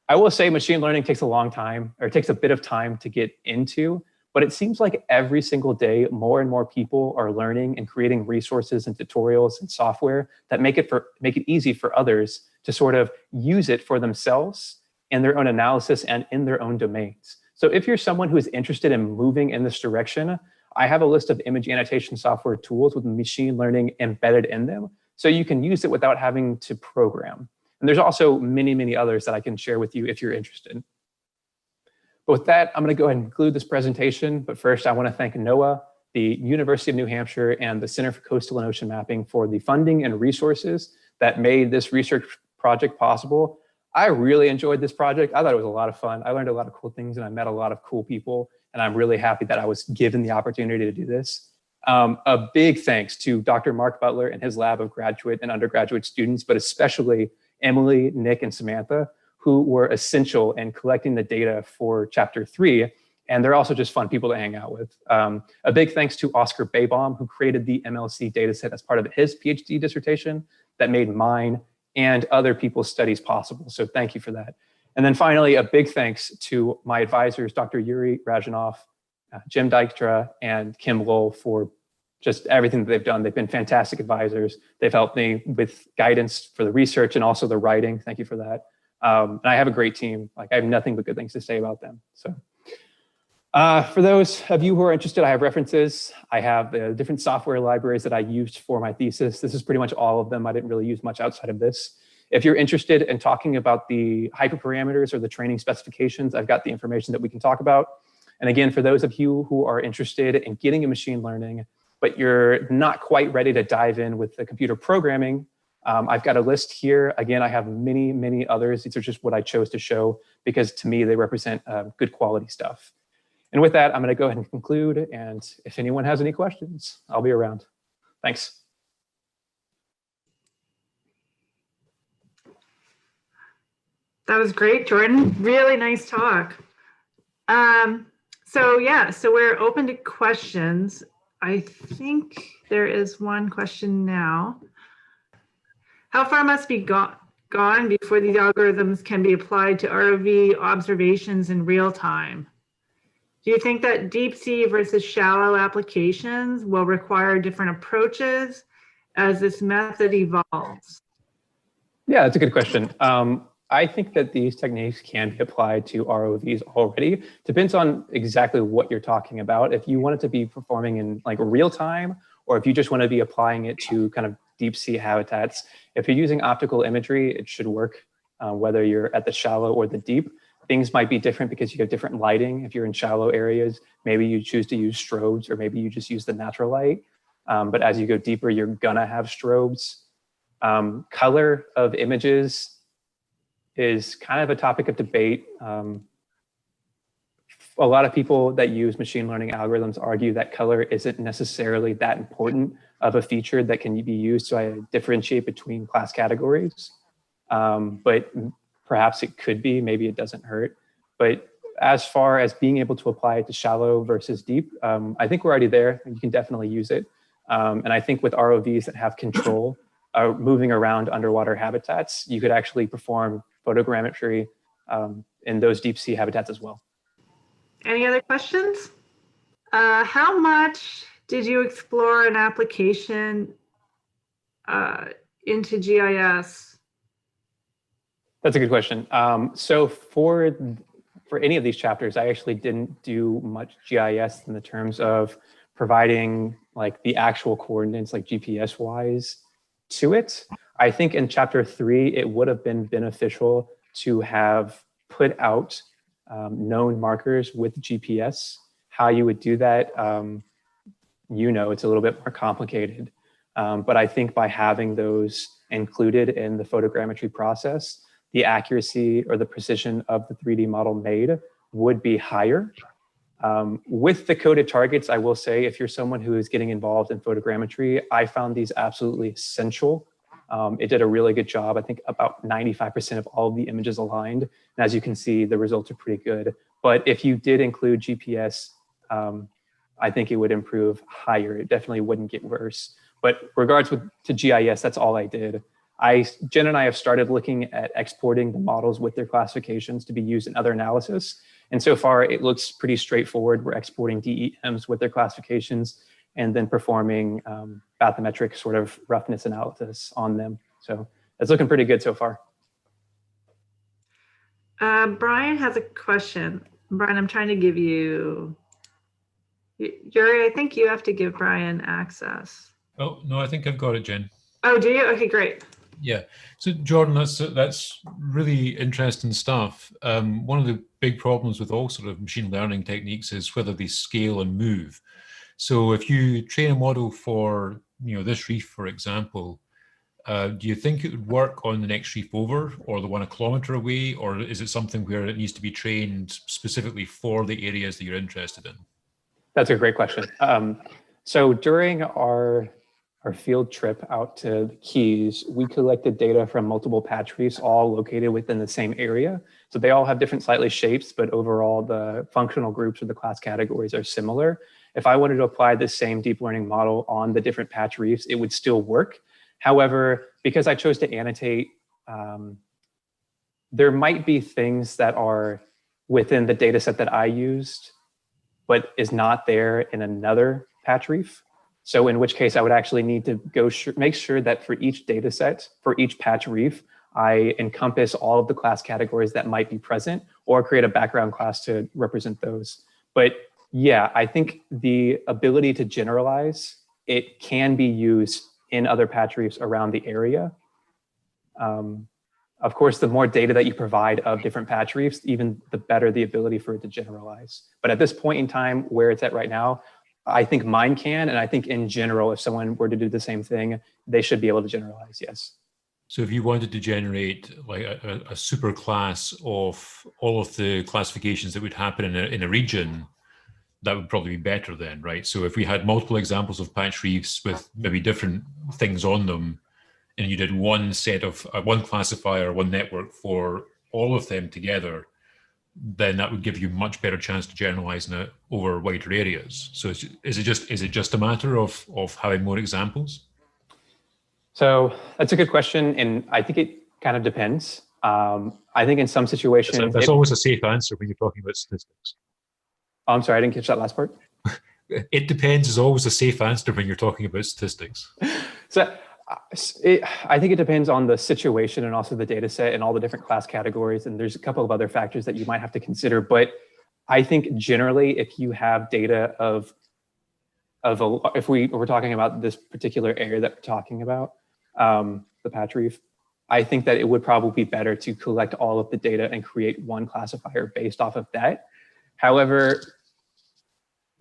I will say machine learning takes a long time, or it takes a bit of time to get into, but it seems like every single day, more and more people are learning and creating resources and tutorials and software that make it easy for others to sort of use it for themselves in their own analysis and in their own domains. So if you're someone who is interested in moving in this direction, I have a list of image annotation software tools with machine learning embedded in them, so you can use it without having to program. And there's also many, many others that I can share with you if you're interested. But with that, I'm going to go ahead and conclude this presentation. But first, I want to thank NOAA, the University of New Hampshire, and the Center for Coastal and Ocean Mapping for the funding and resources that made this research project possible. I really enjoyed this project. I thought it was a lot of fun. I learned a lot of cool things and I met a lot of cool people. And I'm really happy that I was given the opportunity to do this. A big thanks to Dr. Mark Butler and his lab of graduate and undergraduate students, but especially Emily, Nick, and Samantha, who were essential in collecting the data for Chapter 3. And they're also just fun people to hang out with. A big thanks to Oscar Baybaum, who created the MLC dataset as part of his PhD dissertation that made mine and other people's studies possible. So thank you for that. And then finally, a big thanks to my advisors, Dr. Yuri Rajanov, Jim Dykstra, and Kim Lowell for just everything that they've done. They've been fantastic advisors. They've helped me with guidance for the research and also the writing. Thank you for that. And I have a great team. Like, I have nothing but good things to say about them. So for those of you who are interested, I have references. I have the different software libraries that I used for my thesis. This is pretty much all of them. I didn't really use much outside of this. If you're interested in talking about the hyperparameters or the training specifications, I've got the information that we can talk about. And again, for those of you who are interested in getting a machine learning, but you're not quite ready to dive in with the computer programming, I've got a list here. Again, I have many, many others. These are just what I chose to show because to me, they represent good quality stuff. And with that, I'm going to go ahead and conclude. And if anyone has any questions, I'll be around. Thanks. That was great, Jordan. Really nice talk. So we're open to questions. I think there is one question now. How far must be gone before these algorithms can be applied to ROV observations in real time? Do you think that deep sea versus shallow applications will require different approaches as this method evolves? Yeah, that's a good question. I think that these techniques can be applied to ROVs already. Depends on exactly what you're talking about. If you want it to be performing in like real time, or if you just want to be applying it to kind of deep sea habitats, if you're using optical imagery, it should work whether you're at the shallow or the deep. Things might be different because you have different lighting. If you're in shallow areas, maybe you choose to use strobes, or maybe you just use the natural light. But as you go deeper, you're gonna have strobes. Color of images is kind of a topic of debate. A lot of people that use machine learning algorithms argue that color isn't necessarily that important of a feature that can be used to differentiate between class categories. But perhaps it could be, maybe it doesn't hurt. But as far as being able to apply it to shallow versus deep, I think we're already there. You can definitely use it. And I think with ROVs that have control moving around underwater habitats, you could actually perform photogrammetry in those deep sea habitats as well. Any other questions? How much did you explore an application into GIS? That's a good question. So for any of these chapters, I actually didn't do much GIS in the terms of providing like the actual coordinates, like GPS wise, to it. I think in chapter 3, it would have been beneficial to have put out known markers with GPS. How you would do that, it's a little bit more complicated. But I think by having those included in the photogrammetry process, the accuracy or the precision of the 3D model made would be higher. With the coded targets, I will say, if you're someone who is getting involved in photogrammetry, I found these absolutely essential. It did a really good job. I think about 95% of all of the images aligned. And as you can see, the results are pretty good. But if you did include GPS, I think it would improve higher. It definitely wouldn't get worse. But regards to GIS, that's all I did. Jen and I have started looking at exporting the models with their classifications to be used in other analysis. And so far, it looks pretty straightforward. We're exporting DEMs with their classifications and then performing bathymetric sort of roughness analysis on them. So it's looking pretty good so far. Brian has a question. Brian, I'm trying to give you, Yuri, I think you have to give Brian access. Oh, no, I think I've got it, Jen. Oh, do you? Okay, great. Yeah. So Jordan, that's really interesting stuff. One of the big problems with all sort of machine learning techniques is whether they scale and move. So if you train a model for, this reef, for example, do you think it would work on the next reef over or the one a kilometer away? Or is it something where it needs to be trained specifically for the areas that you're interested in? That's a great question. So during our field trip out to the Keys, we collected data from multiple patch reefs, all located within the same area. So they all have different slightly shapes, but overall the functional groups or the class categories are similar. If I wanted to apply this same deep learning model on the different patch reefs, it would still work. However, because I chose to annotate, there might be things that are within the data set that I used, but is not there in another patch reef. So in which case I would actually need to make sure that for each data set, for each patch reef, I encompass all of the class categories that might be present or create a background class to represent those. But yeah, I think the ability to generalize, it can be used in other patch reefs around the area. Of course, the more data that you provide of different patch reefs, even the better the ability for it to generalize. But at this point in time, where it's at right now, I think mine can, and I think in general, if someone were to do the same thing, they should be able to generalize, yes. So if you wanted to generate like a super class of all of the classifications that would happen in a region, that would probably be better then, right? So if we had multiple examples of patch reefs with maybe different things on them, and you did one set of one classifier, one network for all of them together, then that would give you much better chance to generalize it over wider areas. So is it just a matter of having more examples? So that's a good question, and I think it kind of depends. I think in some situations, that's always a safe answer when you're talking about statistics. Oh, I'm sorry, I didn't catch that last part. It depends is always a safe answer when you're talking about statistics. So I think it depends on the situation and also the data set and all the different class categories. And there's a couple of other factors that you might have to consider. But I think generally, if you have data if we're talking about this particular area that we're talking about, the patch reef, I think that it would probably be better to collect all of the data and create one classifier based off of that. However,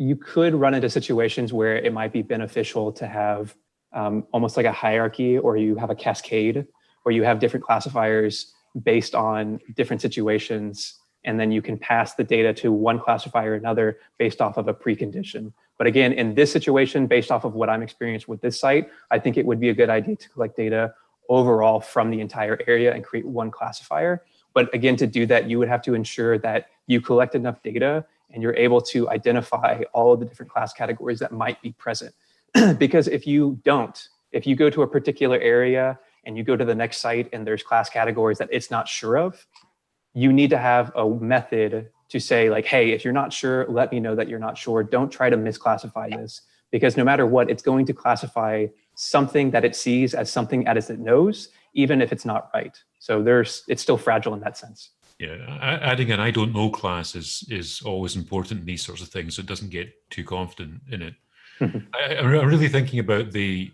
you could run into situations where it might be beneficial to have almost like a hierarchy, or you have a cascade where you have different classifiers based on different situations, and then you can pass the data to one classifier or another based off of a precondition. But again, in this situation, based off of what I'm experienced with this site, I think it would be a good idea to collect data overall from the entire area and create one classifier. But again, to do that, you would have to ensure that you collect enough data and you're able to identify all of the different class categories that might be present. Because if you don't, if you go to a particular area and you go to the next site and there's class categories that it's not sure of, you need to have a method to say like, hey, if you're not sure, let me know that you're not sure. Don't try to misclassify this, because no matter what, it's going to classify something that it sees as something as it knows, even if it's not right. So it's still fragile in that sense. Yeah, adding an I don't know class is always important in these sorts of things, so it doesn't get too confident in it. I'm really thinking about the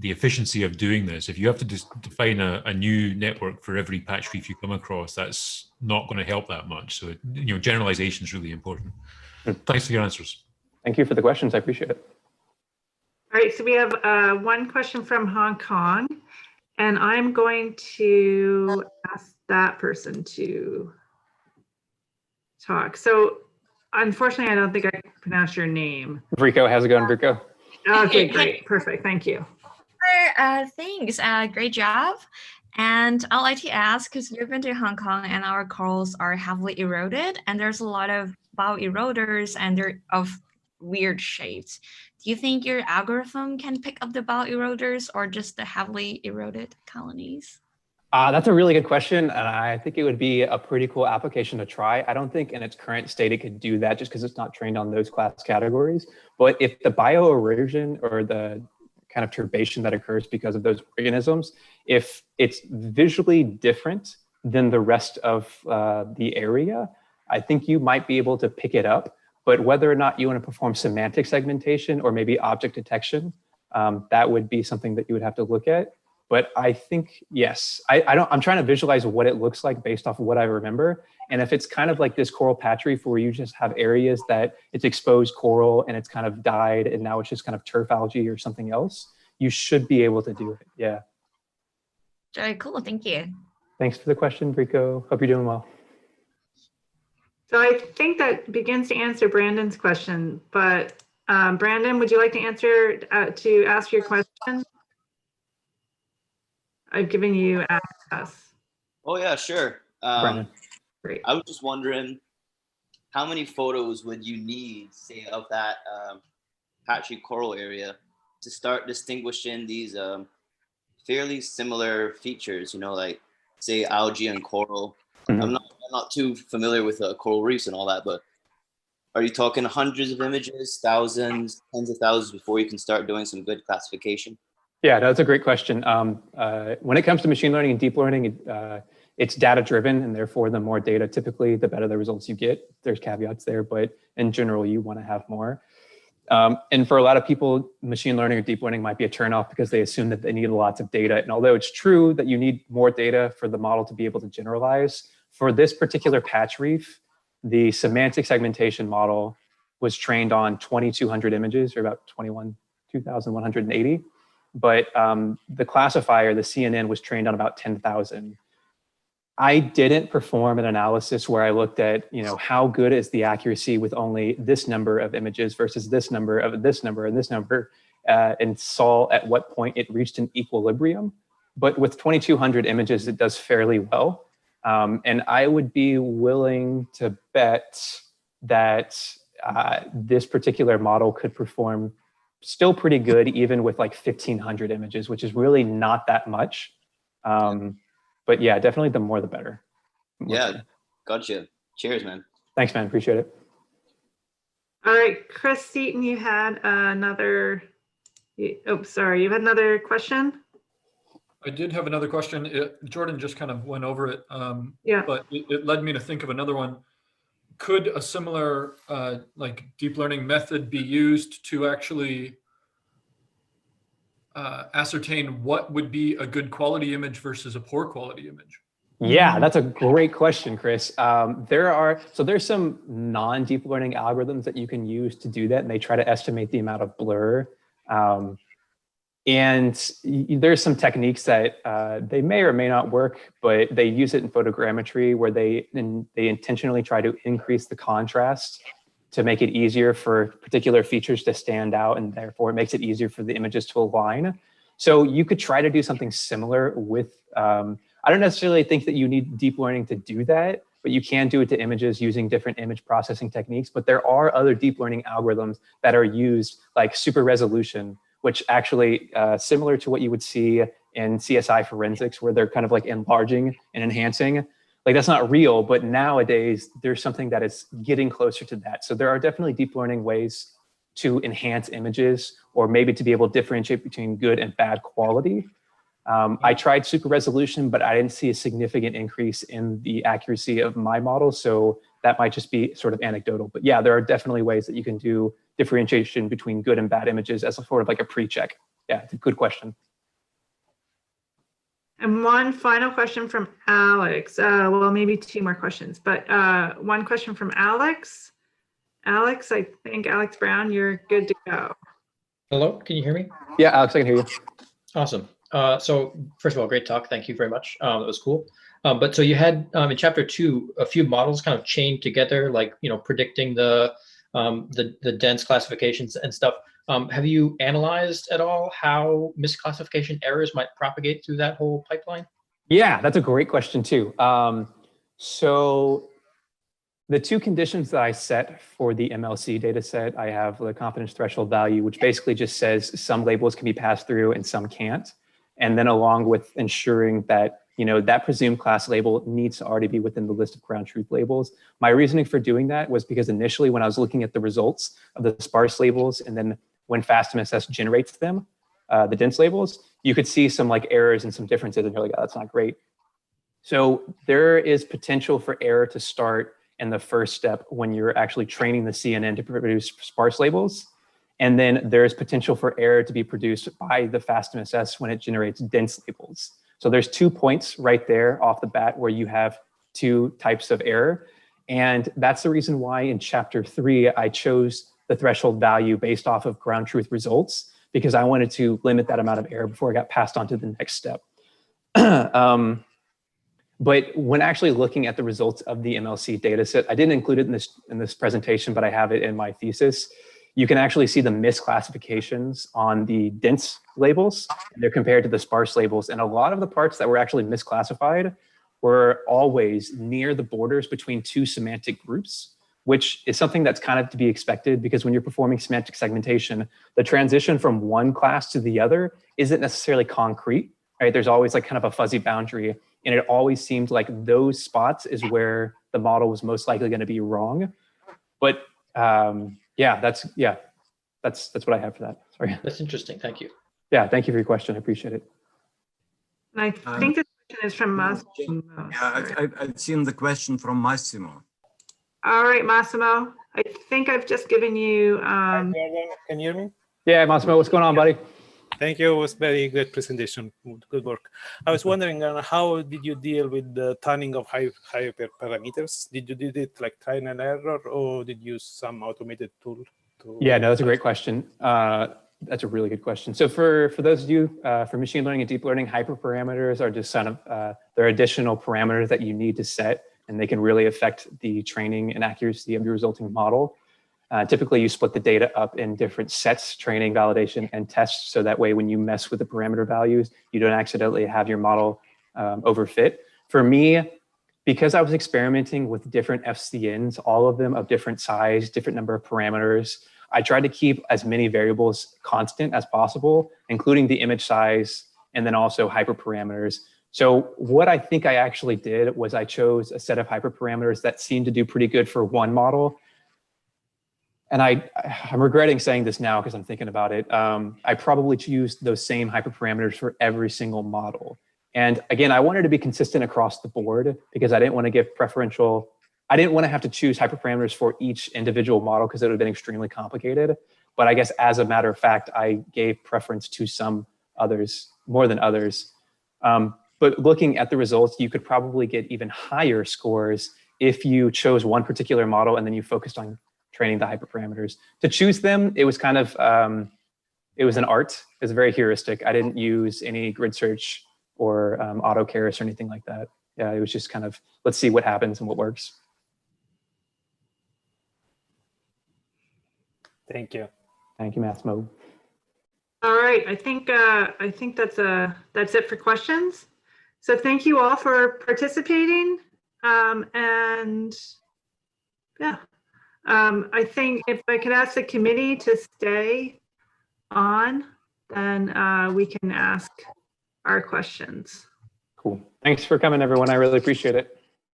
efficiency of doing this. If you have to define a new network for every patch reef you come across, that's not going to help that much. So, generalization is really important. Thanks for your answers. Thank you for the questions. I appreciate it. All right, so we have one question from Hong Kong, and I'm going to ask that person to talk. So unfortunately, I don't think I can pronounce your name. Vrico, how's it going, Vrico? Okay, great. Perfect. Thank you. Thanks. Great job. And I'd like to ask, because you've been to Hong Kong and our corals are heavily eroded, and there's a lot of bioeroders and they're of weird shapes. Do you think your algorithm can pick up the bioeroders or just the heavily eroded colonies? That's a really good question, and I think it would be a pretty cool application to try. I don't think in its current state it could do that just because it's not trained on those class categories. But if the bioerosion or the kind of turbation that occurs because of those organisms, if it's visually different than the rest of the area, I think you might be able to pick it up. But whether or not you want to perform semantic segmentation or maybe object detection, that would be something that you would have to look at. But I think, yes, I'm trying to visualize what it looks like based off of what I remember. And if it's kind of like this coral patch reef where you just have areas that it's exposed coral and it's kind of died and now it's just kind of turf algae or something else, you should be able to do it. Yeah. Very cool. Thank you. Thanks for the question, Rico. Hope you're doing well. So I think that begins to answer Brandon's question, but Brandon, would you like to ask your question? I've given you access. Oh yeah, sure. Brandon. Great. I was just wondering, how many photos would you need, say, of that patchy coral area to start distinguishing these fairly similar features? You know, like say algae and coral. Mm-hmm. I'm not too familiar with coral reefs and all that, but are you talking hundreds of images, thousands, tens of thousands before you can start doing some good classification? Yeah, that's a great question. When it comes to machine learning and deep learning, it's data driven, and therefore the more data, typically, the better the results you get. There's caveats there, but in general, you want to have more. And for a lot of people, machine learning or deep learning might be a turnoff because they assume that they need lots of data. And although it's true that you need more data for the model to be able to generalize, for this particular patch reef, the semantic segmentation model was trained on 2,200 images, or about 2,180. But the classifier, the CNN, was trained on about 10,000. I didn't perform an analysis where I looked at, how good is the accuracy with only this number of images versus this number of this number and this number, and saw at what point it reached an equilibrium. But with 2,200 images, it does fairly well. And I would be willing to bet that this particular model could perform still pretty good, even with like 1,500 images, which is really not that much. But yeah, definitely the more the better. Yeah, gotcha. Cheers, man. Thanks, man. Appreciate it. All right, Chris Seaton, you had another, oh, sorry, you had another question? I did have another question. Jordan just kind of went over it, Yeah. But it led me to think of another one. Could a similar like deep learning method be used to actually ascertain what would be a good quality image versus a poor quality image? Yeah, that's a great question, Chris. There's some non-deep learning algorithms that you can use to do that, and they try to estimate the amount of blur. And there's some techniques that they may or may not work, but they use it in photogrammetry where they intentionally try to increase the contrast to make it easier for particular features to stand out, and therefore it makes it easier for the images to align. So you could try to do something similar with, I don't necessarily think that you need deep learning to do that, but you can do it to images using different image processing techniques. But there are other deep learning algorithms that are used, like super resolution, which actually similar to what you would see in CSI forensics, where they're kind of like enlarging and enhancing. Like that's not real, but nowadays there's something that is getting closer to that. So there are definitely deep learning ways to enhance images, or maybe to be able to differentiate between good and bad quality. I tried super resolution, but I didn't see a significant increase in the accuracy of my model. So that might just be sort of anecdotal. But yeah, there are definitely ways that you can do differentiation between good and bad images as a sort of like a pre-check. Yeah, it's a good question. And one final question from Alex. Well, maybe two more questions, but one question from Alex. Alex, I think Alex Brown, you're good to go. Hello, can you hear me? Yeah, Alex, I can hear you. Awesome. So first of all, great talk. Thank you very much. That was cool. But so you had in chapter 2 a few models kind of chained together, like predicting the dense classifications and stuff. Have you analyzed at all how misclassification errors might propagate through that whole pipeline? Yeah, that's a great question too. So the two conditions that I set for the MLC data set, I have the confidence threshold value, which basically just says some labels can be passed through and some can't. And then along with ensuring that that presumed class label needs to already be within the list of ground truth labels. My reasoning for doing that was because initially when I was looking at the results of the sparse labels, and then when Fast-MSS generates them, the dense labels, you could see some errors and some differences, and you're like, oh, that's not great. So there is potential for error to start in the first step when you're actually training the CNN to produce sparse labels. And then there's potential for error to be produced by the Fast-MSS when it generates dense labels. So there's 2 points right there off the bat where you have 2 types of error. And that's the reason why in chapter 3, I chose the threshold value based off of ground truth results, because I wanted to limit that amount of error before I got passed on to the next step. But when actually looking at the results of the MLC dataset, I didn't include it in this presentation, but I have it in my thesis. You can actually see the misclassifications on the dense labels. They're compared to the sparse labels. And a lot of the parts that were actually misclassified were always near the borders between 2 semantic groups, which is something that's kind of to be expected, because when you're performing semantic segmentation, the transition from one class to the other isn't necessarily concrete, right? There's always kind of a fuzzy boundary. And it always seemed like those spots is where the model was most likely going to be wrong. But yeah, that's what I have for that. Sorry. That's interesting. Thank you. Yeah, thank you for your question. I appreciate it. And I think this question is from Massimo. Yeah, I've seen the question from Massimo. All right, Massimo. I think I've just given you. Can you hear me? Yeah, Massimo, what's going on, buddy? Thank you. It was very good presentation. Good work. I was wondering how did you deal with the tuning of higher parameters? Did you do it like trial and error, or did you use some automated tool? Yeah, no, that's a great question. That's a really good question. So for those of you, for machine learning and deep learning, hyperparameters are just they're additional parameters that you need to set, and they can really affect the training and accuracy of your resulting model. Typically, you split the data up in different sets, training, validation, and tests. So that way, when you mess with the parameter values, you don't accidentally have your model overfit. For me, because I was experimenting with different FCNs, all of them of different size, different number of parameters, I tried to keep as many variables constant as possible, including the image size and then also hyperparameters. So what I think I actually did was I chose a set of hyperparameters that seemed to do pretty good for one model. And I'm regretting saying this now because I'm thinking about it. I probably used those same hyperparameters for every single model. And again, I wanted to be consistent across the board because I didn't want to give preferential, I didn't want to have to choose hyperparameters for each individual model because it would have been extremely complicated. But I guess as a matter of fact, I gave preference to some others more than others. But looking at the results, you could probably get even higher scores if you chose one particular model and then you focused on training the hyperparameters. To choose them, it was kind of, it was an art. It was very heuristic. I didn't use any grid search or AutoKeras or anything like that. Yeah, it was just kind of, let's see what happens and what works. Thank you. Thank you, Massimo. All right, I think that's it for questions. So thank you all for participating. And yeah. I think if I could ask the committee to stay on, then we can ask our questions. Cool. Thanks for coming, everyone. I really appreciate it.